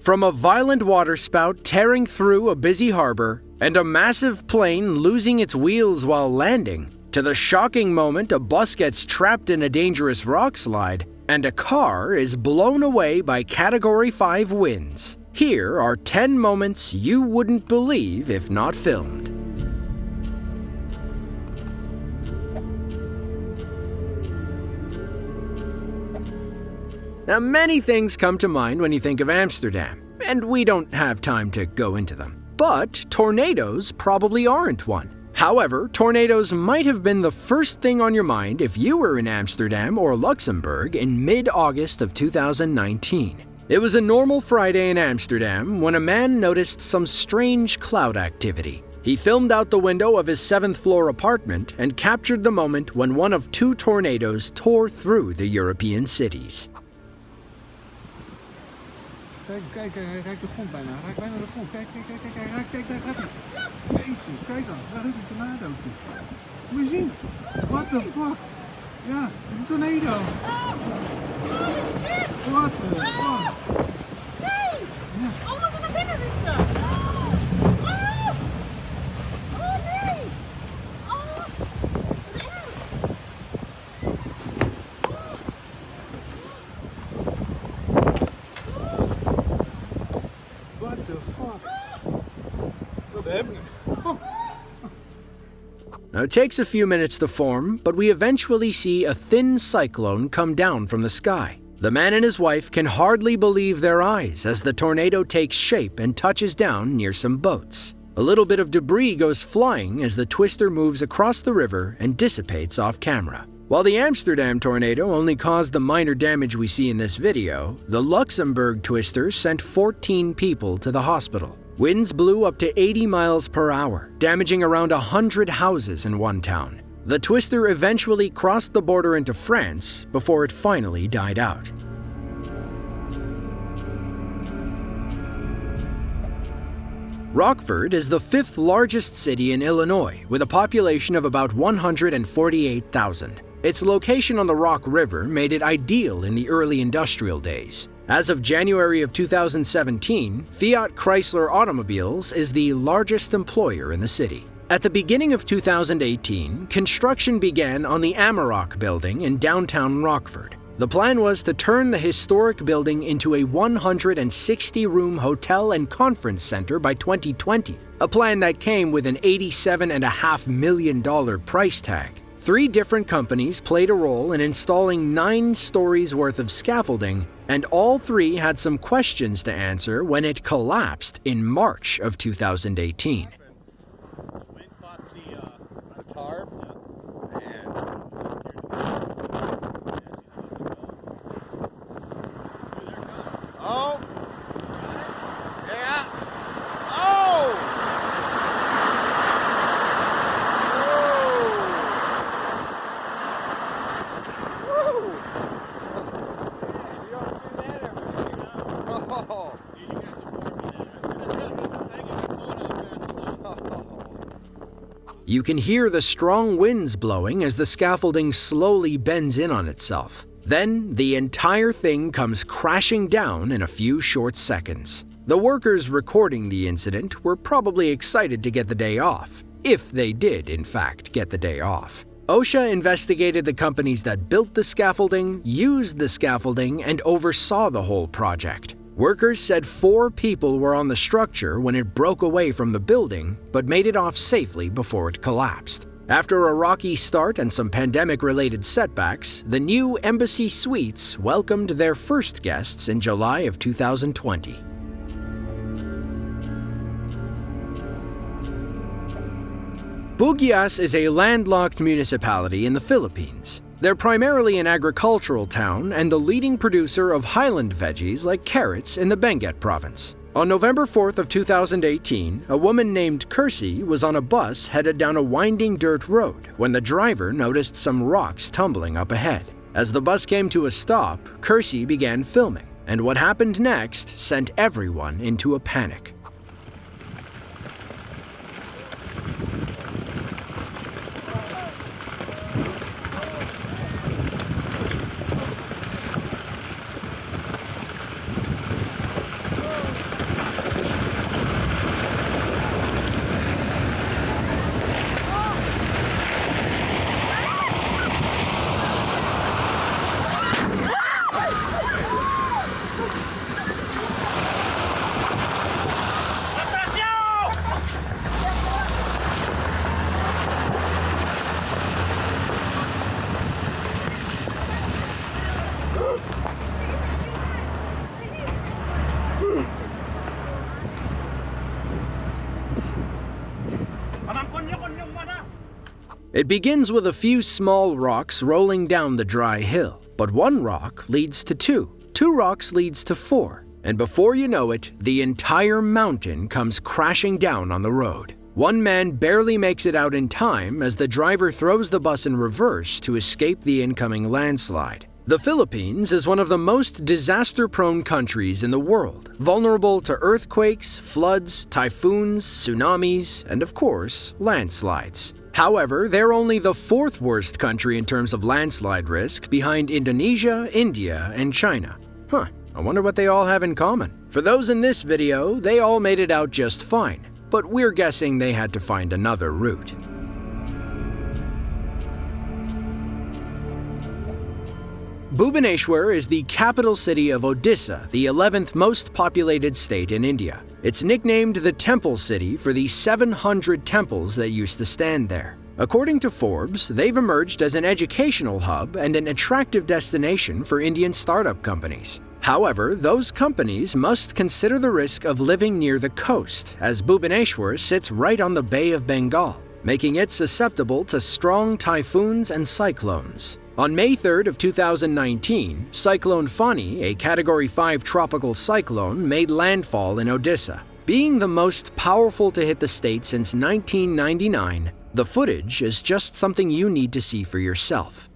From a violent waterspout tearing through a busy harbor, and a massive plane losing its wheels while landing, to the shocking moment a bus gets trapped in a dangerous rock slide, and a car is blown away by Category 5 winds. Here are 10 moments you wouldn't believe if not filmed. Now, many things come to mind when you think of Amsterdam, and we don't have time to go into them. But tornadoes probably aren't one. However, tornadoes might have been the first thing on your mind if you were in Amsterdam or Luxembourg in mid-August of 2019. It was a normal Friday in Amsterdam when a man noticed some strange cloud activity. He filmed out the window of his 7th-floor apartment and captured the moment when one of 2 tornadoes tore through the European cities. Kijk, hij raakt de grond bijna. Hij raakt bijna de grond. Kijk, daar gaat hij. Jezus, kijk dan. Daar is een tornadootje. Moet je zien? What the fuck? Ja, een tornado. Oh, holy shit. What the fuck? Nee. Ja. Alles naar binnen fietsen. Oh, nee. Oh, wat erg. What the fuck? Wat heb ik? Now, it takes a few minutes to form, but we eventually see a thin cyclone come down from the sky. The man and his wife can hardly believe their eyes as the tornado takes shape and touches down near some boats. A little bit of debris goes flying as the twister moves across the river and dissipates off camera. While the Amsterdam tornado only caused the minor damage we see in this video, the Luxembourg twister sent 14 people to the hospital. Winds blew up to 80 miles per hour, damaging around 100 houses in one town. The twister eventually crossed the border into France before it finally died out. Rockford is the 5th largest city in Illinois, with a population of about 148,000. Its location on the Rock River made it ideal in the early industrial days. As of January of 2017, Fiat Chrysler Automobiles is the largest employer in the city. At the beginning of 2018, construction began on the Amarok building in downtown Rockford. The plan was to turn the historic building into a 160-room hotel and conference center by 2020, a plan that came with an $87.5 million price tag. 3 different companies played a role in installing 9 stories worth of scaffolding, and all 3 had some questions to answer when it collapsed in March of 2018. Oh! Yeah! Oh! You can hear the strong winds blowing as the scaffolding slowly bends in on itself. Then, the entire thing comes crashing down in a few short seconds. The workers recording the incident were probably excited to get the day off, if they did, in fact, get the day off. OSHA investigated the companies that built the scaffolding, used the scaffolding, and oversaw the whole project. Workers said 4 people were on the structure when it broke away from the building, but made it off safely before it collapsed. After a rocky start and some pandemic-related setbacks, the new Embassy Suites welcomed their first guests in July of 2020. Bugias is a landlocked municipality in the Philippines. They're primarily an agricultural town and the leading producer of highland veggies like carrots in the Benguet province. On November 4th of 2018, a woman named Kirsty was on a bus headed down a winding dirt road when the driver noticed some rocks tumbling up ahead. As the bus came to a stop, Kirsty began filming, and what happened next sent everyone into a panic. It begins with a few small rocks rolling down the dry hill, but one rock leads to two rocks leads to four, and before you know it, the entire mountain comes crashing down on the road. One man barely makes it out in time as the driver throws the bus in reverse to escape the incoming landslide. The Philippines is one of the most disaster-prone countries in the world, vulnerable to earthquakes, floods, typhoons, tsunamis, and of course, landslides. However, they're only the fourth worst country in terms of landslide risk, behind Indonesia, India, and China. I wonder what they all have in common. For those in this video, they all made it out just fine, but we're guessing they had to find another route. Bhubaneswar is the capital city of Odisha, the 11th most populated state in India. It's nicknamed the Temple City for the 700 temples that used to stand there. According to Forbes, they've emerged as an educational hub and an attractive destination for Indian startup companies. However, those companies must consider the risk of living near the coast, as Bhubaneswar sits right on the Bay of Bengal, making it susceptible to strong typhoons and cyclones. On May 3rd of 2019, Cyclone Fani, a Category 5 tropical cyclone, made landfall in Odisha. Being the most powerful to hit the state since 1999, the footage is just something you need to see for yourself.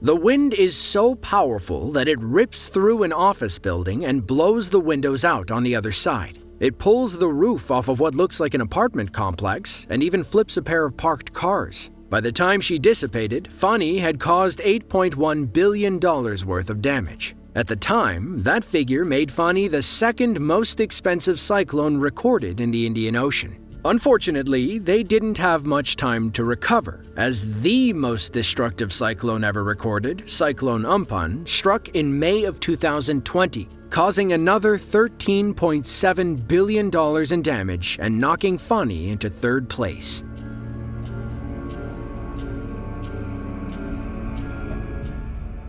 The wind is so powerful that it rips through an office building and blows the windows out on the other side. It pulls the roof off of what looks like an apartment complex and even flips a pair of parked cars. By the time she dissipated, Fani had caused $8.1 billion worth of damage. At the time, that figure made Fani the second most expensive cyclone recorded in the Indian Ocean. Unfortunately, they didn't have much time to recover, as the most destructive cyclone ever recorded, Cyclone Umpan, struck in May of 2020, causing another $13.7 billion in damage and knocking Fani into third place.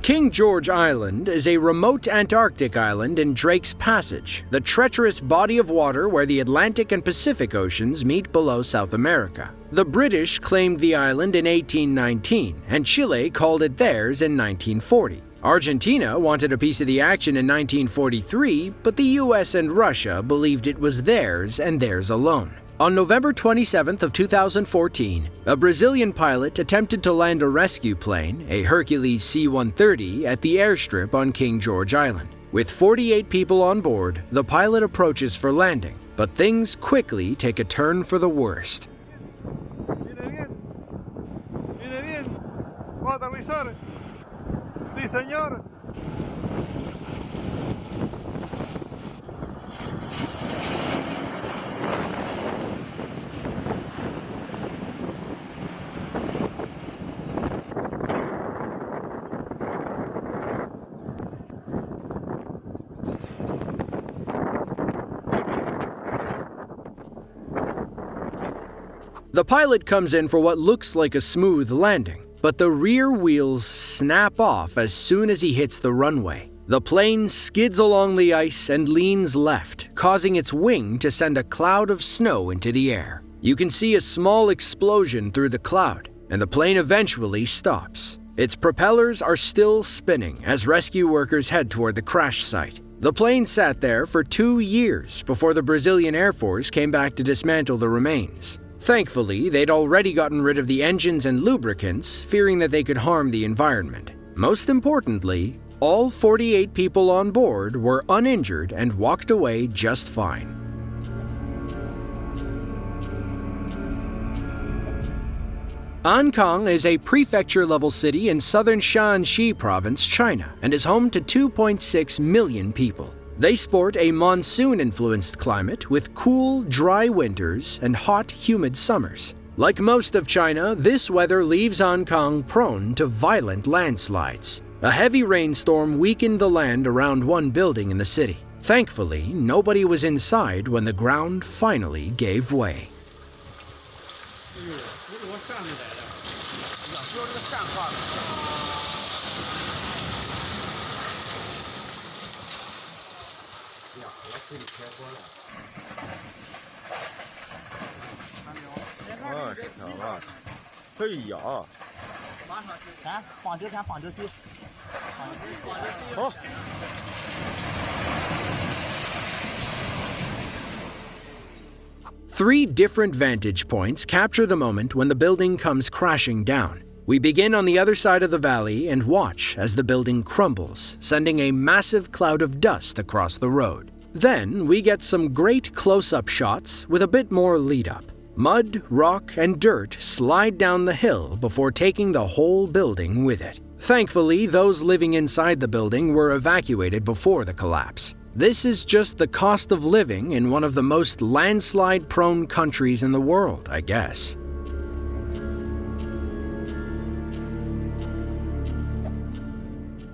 King George Island is a remote Antarctic island in Drake's Passage, the treacherous body of water where the Atlantic and Pacific Oceans meet below South America. The British claimed the island in 1819, and Chile called it theirs in 1940. Argentina wanted a piece of the action in 1943, but the US and Russia believed it was theirs and theirs alone. On November 27th of 2014, a Brazilian pilot attempted to land a rescue plane, a Hercules C-130, at the airstrip on King George Island. With 48 people on board, the pilot approaches for landing, but things quickly take a turn for the worst. Viene bien. Viene bien. ¿Puedo aterrizar? Sí, señor. The pilot comes in for what looks like a smooth landing, but the rear wheels snap off as soon as he hits the runway. The plane skids along the ice and leans left, causing its wing to send a cloud of snow into the air. You can see a small explosion through the cloud, and the plane eventually stops. Its propellers are still spinning as rescue workers head toward the crash site. The plane sat there for 2 years before the Brazilian Air Force came back to dismantle the remains. Thankfully, they'd already gotten rid of the engines and lubricants, fearing that they could harm the environment. Most importantly, all 48 people on board were uninjured and walked away just fine. Ankang is a prefecture-level city in southern Shanxi province, China, and is home to 2.6 million people. They sport a monsoon-influenced climate with cool, dry winters and hot, humid summers. Like most of China, this weather leaves Hong Kong prone to violent landslides. A heavy rainstorm weakened the land around one building in the city. Thankfully, nobody was inside when the ground finally gave way. 我上面来的，想说这个干话的。呀，我自己开锅了。我天呐！哎呀！看，放这看放这去。好。Three different vantage points capture the moment when the building comes crashing down. We begin on the other side of the valley and watch as the building crumbles, sending a massive cloud of dust across the road. Then we get some great close-up shots with a bit more lead-up. Mud, rock, and dirt slide down the hill before taking the whole building with it. Thankfully, those living inside the building were evacuated before the collapse. This is just the cost of living in one of the most landslide-prone countries in the world, I guess.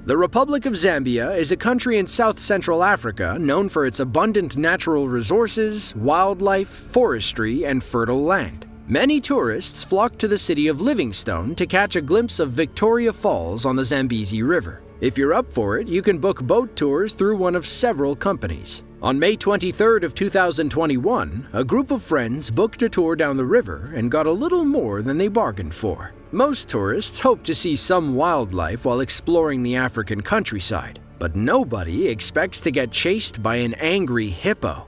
The Republic of Zambia is a country in South-Central Africa known for its abundant natural resources, wildlife, forestry, and fertile land. Many tourists flock to the city of Livingstone to catch a glimpse of Victoria Falls on the Zambezi River. If you're up for it, you can book boat tours through one of several companies. On May 23rd of 2021, a group of friends booked a tour down the river and got a little more than they bargained for. Most tourists hope to see some wildlife while exploring the African countryside, but nobody expects to get chased by an angry hippo.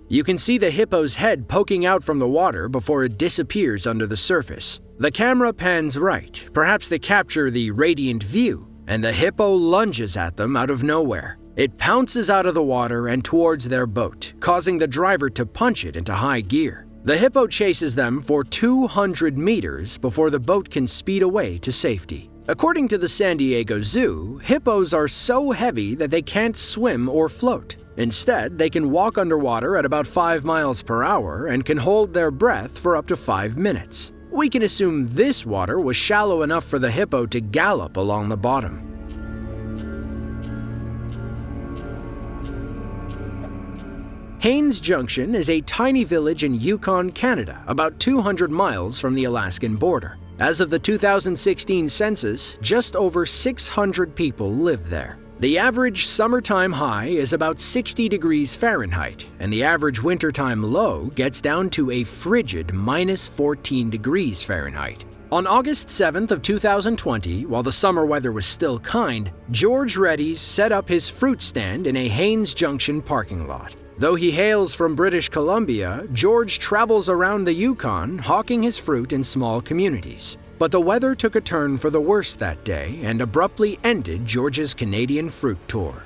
You can see the hippo's head poking out from the water before it disappears under the surface. The camera pans right, perhaps to capture the radiant view, and the hippo lunges at them out of nowhere. It pounces out of the water and towards their boat, causing the driver to punch it into high gear. The hippo chases them for 200 meters before the boat can speed away to safety. According to the San Diego Zoo, hippos are so heavy that they can't swim or float. Instead, they can walk underwater at about 5 miles per hour and can hold their breath for up to 5 minutes. We can assume this water was shallow enough for the hippo to gallop along the bottom. Haines Junction is a tiny village in Yukon, Canada, about 200 miles from the Alaskan border. As of the 2016 census, just over 600 people live there. The average summertime high is about 60 degrees Fahrenheit, and the average wintertime low gets down to a frigid minus 14 degrees Fahrenheit. On August 7th of 2020, while the summer weather was still kind, George Reddy's set up his fruit stand in a Haines Junction parking lot. Though he hails from British Columbia, George travels around the Yukon hawking his fruit in small communities. But the weather took a turn for the worse that day and abruptly ended George's Canadian fruit tour.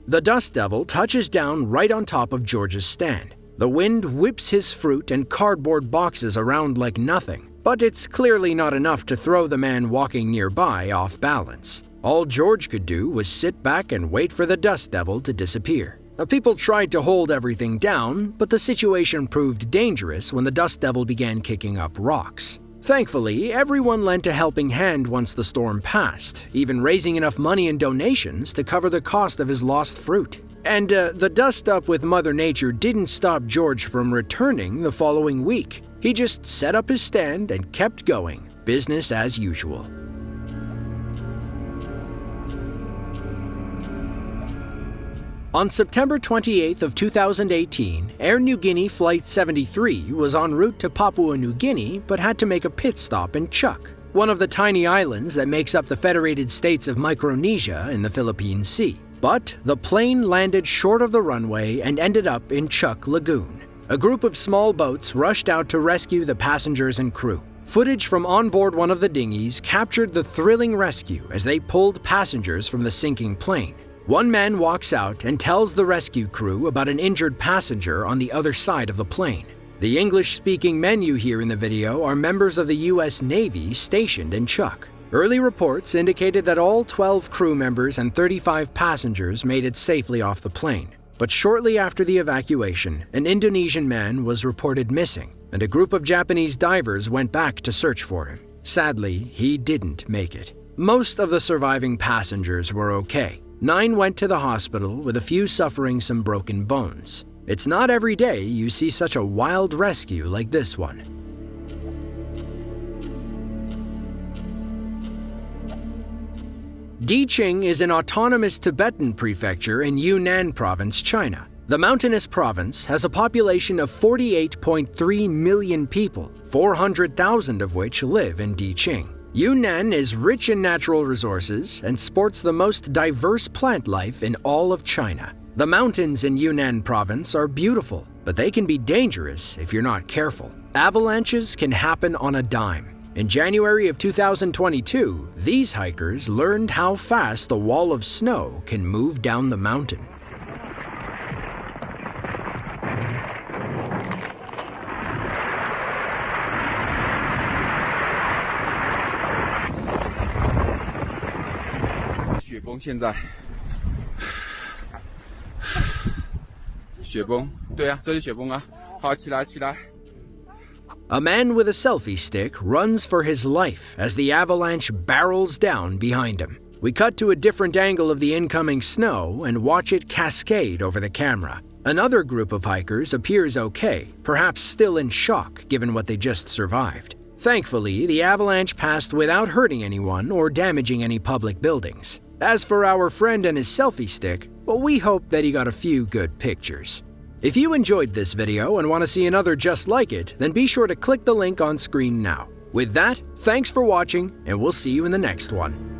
The dust devil touches down right on top of George's stand. The wind whips his fruit and cardboard boxes around like nothing, but it's clearly not enough to throw the man walking nearby off balance. All George could do was sit back and wait for the dust devil to disappear. People tried to hold everything down, but the situation proved dangerous when the dust devil began kicking up rocks. Thankfully, everyone lent a helping hand once the storm passed, even raising enough money and donations to cover the cost of his lost fruit. And the dust-up with Mother Nature didn't stop George from returning the following week. He just set up his stand and kept going, business as usual. On September 28th of 2018, Air Niugini Flight 73 was en route to Papua New Guinea but had to make a pit stop in Chuuk, one of the tiny islands that makes up the Federated States of Micronesia in the Philippine Sea. But the plane landed short of the runway and ended up in Chuuk Lagoon. A group of small boats rushed out to rescue the passengers and crew. Footage from on board one of the dinghies captured the thrilling rescue as they pulled passengers from the sinking plane. One man walks out and tells the rescue crew about an injured passenger on the other side of the plane. The English-speaking men you hear in the video are members of the U.S. Navy stationed in Chuuk. Early reports indicated that all 12 crew members and 35 passengers made it safely off the plane. But shortly after the evacuation, an Indonesian man was reported missing, and a group of Japanese divers went back to search for him. Sadly, he didn't make it. Most of the surviving passengers were okay. 9 went to the hospital, with a few suffering some broken bones. It's not every day you see such a wild rescue like this one. Diqing is an autonomous Tibetan prefecture in Yunnan Province, China. The mountainous province has a population of 48.3 million people, 400,000 of which live in Diqing. Yunnan is rich in natural resources and sports the most diverse plant life in all of China. The mountains in Yunnan province are beautiful, but they can be dangerous if you're not careful. Avalanches can happen on a dime. In January of 2022, these hikers learned how fast a wall of snow can move down the mountain. A man with a selfie stick runs for his life as the avalanche barrels down behind him. We cut to a different angle of the incoming snow and watch it cascade over the camera. Another group of hikers appears okay, perhaps still in shock given what they just survived. Thankfully, the avalanche passed without hurting anyone or damaging any public buildings. As for our friend and his selfie stick, well, we hope that he got a few good pictures. If you enjoyed this video and want to see another just like it, then be sure to click the link on screen now. With that, thanks for watching, and we'll see you in the next one.